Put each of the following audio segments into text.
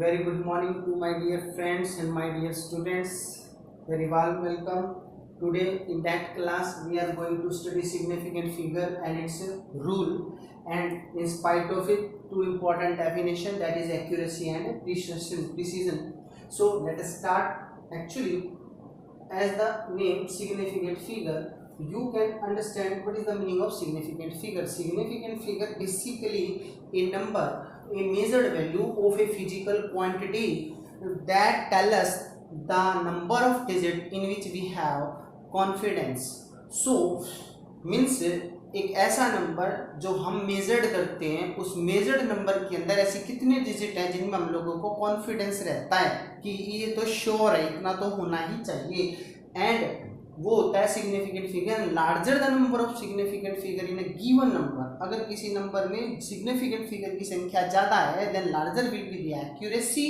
Very good morning to my dear friends and my dear students. Very warm welcome. Today in that class we are going to study significant figure and its rule, and in spite of it two important definition, that is accuracy and precision. So let us start. Actually, as the name significant figure, you can understand what is the meaning of significant figure. Significant figure basically a number, a measured value of a physical quantity that tell us the number of digit in which we have confidence. So means एक ऐसा number जो हम measured करते हैं, उस measured number के अंदर ऐसे कितने डिजिट हैं जिनमें हम लोगों को कॉन्फिडेंस रहता है कि ये तो श्योर है, इतना तो होना ही चाहिए, एंड वो होता है significant figure. Larger the number of significant figure in a given number. अगर किसी नंबर में सिग्निफिकेंट फिगर की संख्या ज्यादा है, then larger will be the accuracy,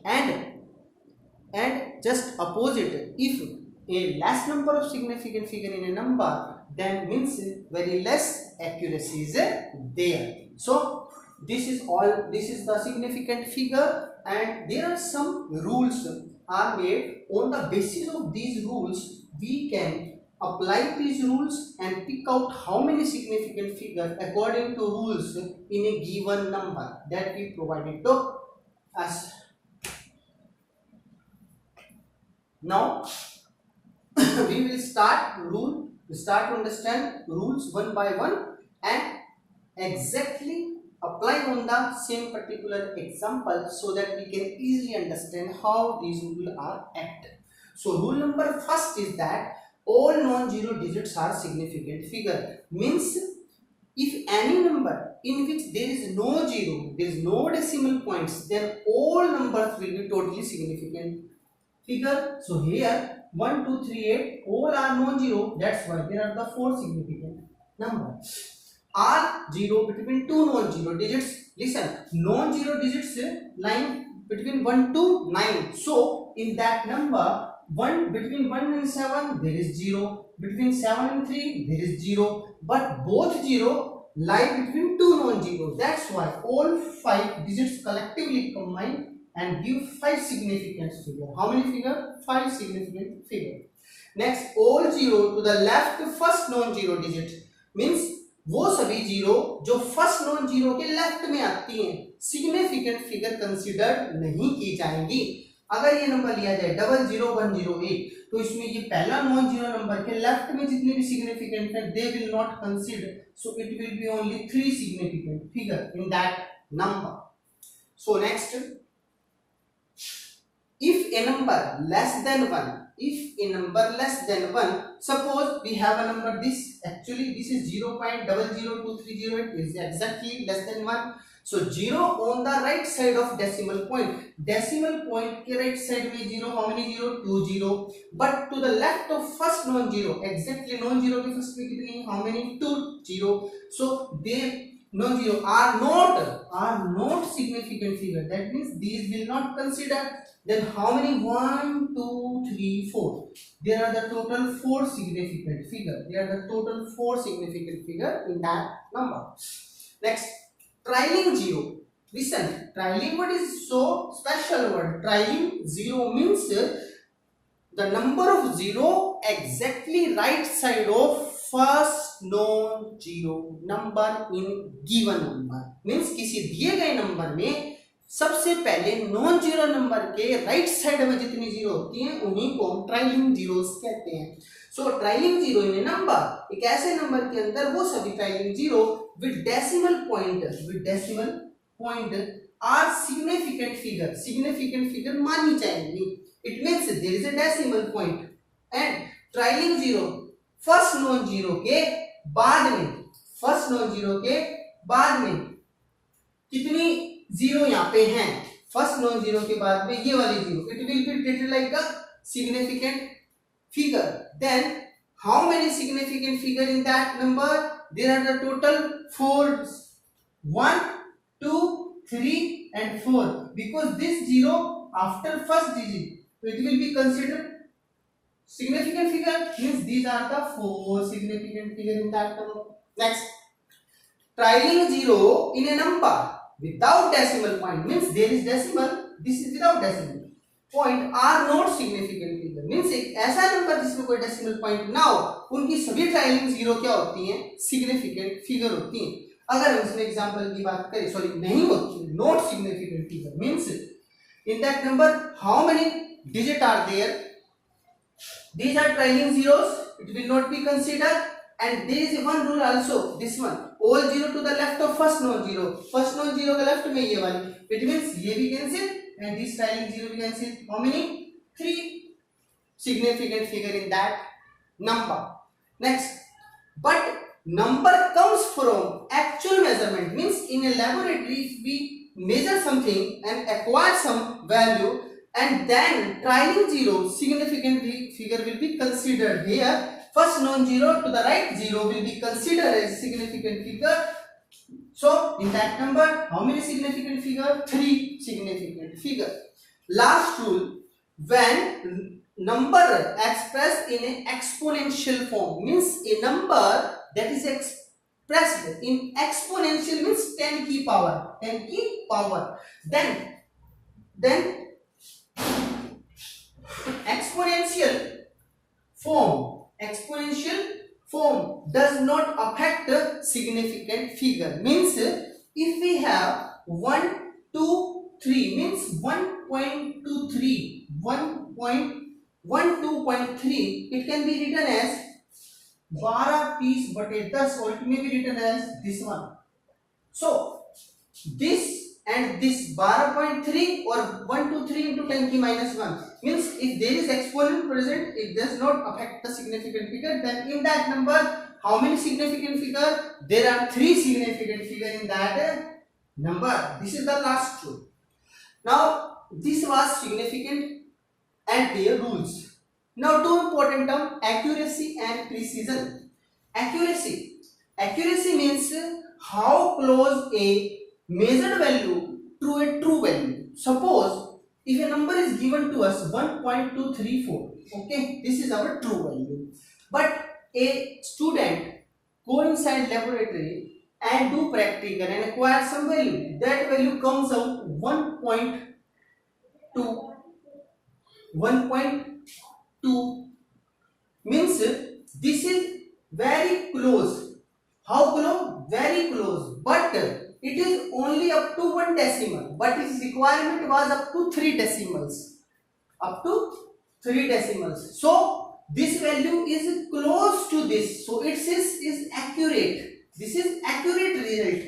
and just opposite, if a less number of significant figure in a number, then means very less accuracy is there. So this is all, this is the significant figure, and there are some rules are made. On the basis of these rules we can apply these rules and pick out how many significant figures according to rules in a given number that we provided to us. Now we will start to understand rules one by one and exactly apply on the same particular example, so that we can easily understand how these rules are acted. So rule number first is that all non-zero digits are significant figure. Means if any number in which there is no zero, there is no decimal points, then all numbers will be totally significant figure. So here 1, 2, 3, 8 all are non-zero. That's why there are the 4 significant numbers. Are zero between two non-zero digits. Listen, non-zero digits lying between 1 to 9. So in that number, between 1 and 7 there is 0. Between 7 and 3 there is 0. But both 0 lie between two non-zero. That's why all 5 digits collectively combine and give 5 significant figure. How many figure? 5 significant figure. Next, all zero to the left first non-zero digit. Means वो सभी zero जो first non zero के left में आती हैं, significant figure consider नहीं की जाएंगी. अगर ये नंबर लिया जाए 00108, तो इसमें ये पहला नॉन जीरो नंबर के लेफ्ट में जितने भी सिग्निफिकेंट है, they will not consider. So it will B only 3 significant figure in that number. So next, if a number less than 1, suppose we have a number, this actually this is 0.002308, is exactly less than 1. So 0 on the right side of decimal point. Decimal point के right side में 0, how many 0? 2 0. But to the left of first non-zero, exactly non-zero के first में कितनी, how many? 2 0. So they non-zero are not significant figure. That means these will not consider. Then how many? 1, 2, 3, 4. There are the total 4 significant figure. There are the total 4 significant figure in that number. Next, trailing zero. Listen, trailing word is so special word. Trailing zero means the number of zero exactly right side of first non-zero number in given number. Means किसी दिए गए number में सबसे पहले non zero number के right side में जितनी zero होती हैं उन्हीं को हम ट्राइलिंग जीरोस कहते हैं. सो ट्राइलिंग जीरो इन नंबर, एक ऐसे नंबर के अंदर वो सभी trailing zero with decimal point are significant figure मानी जाएंगी. It means there is a decimal point and trailing zero first non zero के बाद में कितनी जीरो यहाँ पे हैं. फर्स्ट नॉन जीरो के बाद में ये वाली zero, it will be treated like a significant figure. Then how many significant figure in that number? There are the total 4, 1, 2, 3 and 4. Because this zero after first digit, so it will be considered significant figure. Means these are the 4 significant figure in that number. Next, trailing zero in a number without decimal point, means there is decimal this is without decimal point are not significant figure, means एक ऐसा number जिसमें कोई decimal point ना हो, उनकी सभी ट्रायलिंग zero क्या होती हैं, सिग्निफिकेंट फिगर होती हैं. अगर हम इसमें एग्जांपल की बात करें, सॉरी नहीं होती, not significant figure means in that number how many digit are there, these are trailing zeros, it will not be considered. And there is one rule also, this one, all zero to the left of first non-zero, first non-zero के left में ये वाली, it means ये भी cancel and this trailing zero भी cancel. How many? 3 significant figure in that number. Next, but number comes from actual measurement, means in a laboratory if we measure something and acquire some value and then trailing zero significant figure will be considered. Here first non-zero to the right zero will be considered as significant figure. So in that number how many significant figure? 3 significant figure. Last rule, when number expressed in an exponential form, means a number that is expressed in exponential means 10 की power, then exponential form does not affect the significant figure, means if we have 1 2 3 means 1.23 1.12.3, it can be written as 12 piece बटे 10 or it may be written as this one. So this and this 12.3 or 123 into 10 की minus 1 means if there is exponent present, it does not affect the significant figure. Then in that number how many significant figure? There are 3 significant figure in that number. This is the last rule. Now this was significant and their rules. Now two important terms, accuracy and precision. Accuracy means how close a measured value to a true value. Suppose if a number is given to us 1.234, okay, this is our true value, but a student go inside laboratory and do practical and acquire some value, that value comes out 1.2 means this is very close. How close? Very close, but it is only up to 1 decimal, but its requirement was up to 3 decimals, so this value is close to this, so it is accurate. This is accurate result,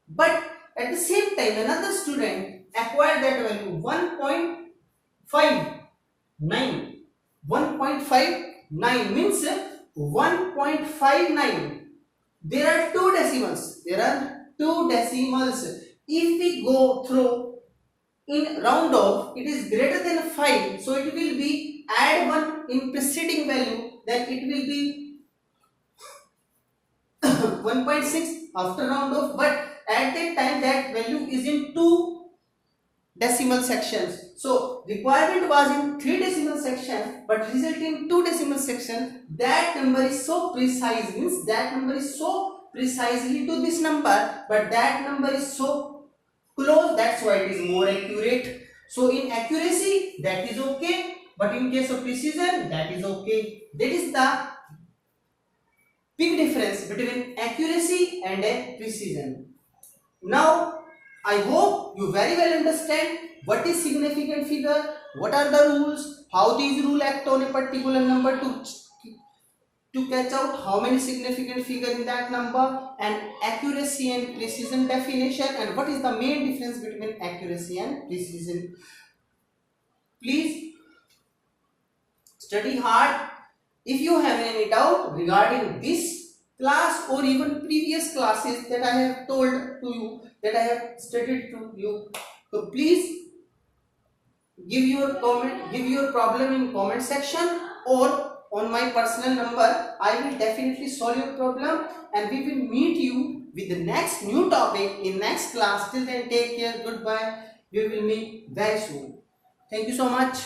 but at the same time another student acquired that value 1.59 means 1.59. There are 2 decimals. If we go through in round off, it is greater than 5, so it will be add 1 in preceding value, then it will be 1.6 after round off, but at that time that value is in 2 decimal sections. So requirement was in 3 decimal section, but result in 2 decimal section. That number is so precise, means that number is so precisely to this number, but that number is so close, that's why it is more accurate. So in accuracy that is okay, but in case of precision that is okay. That is the big difference between accuracy and a precision. Now I hope you very well understand what is significant figure, what are the rules, how these rules act on a particular number to catch out how many significant figure in that number, and accuracy and precision definition, and what is the main difference between accuracy and precision. Please study hard. If you have any doubt regarding this class or even previous classes that I have told to you, that I have studied to you, so please give your comment, give your problem in comment section or on my personal number. I will definitely solve your problem, and we will meet you with the next new topic in next class. Till then, take care, goodbye. We will meet very soon. Thank you so much.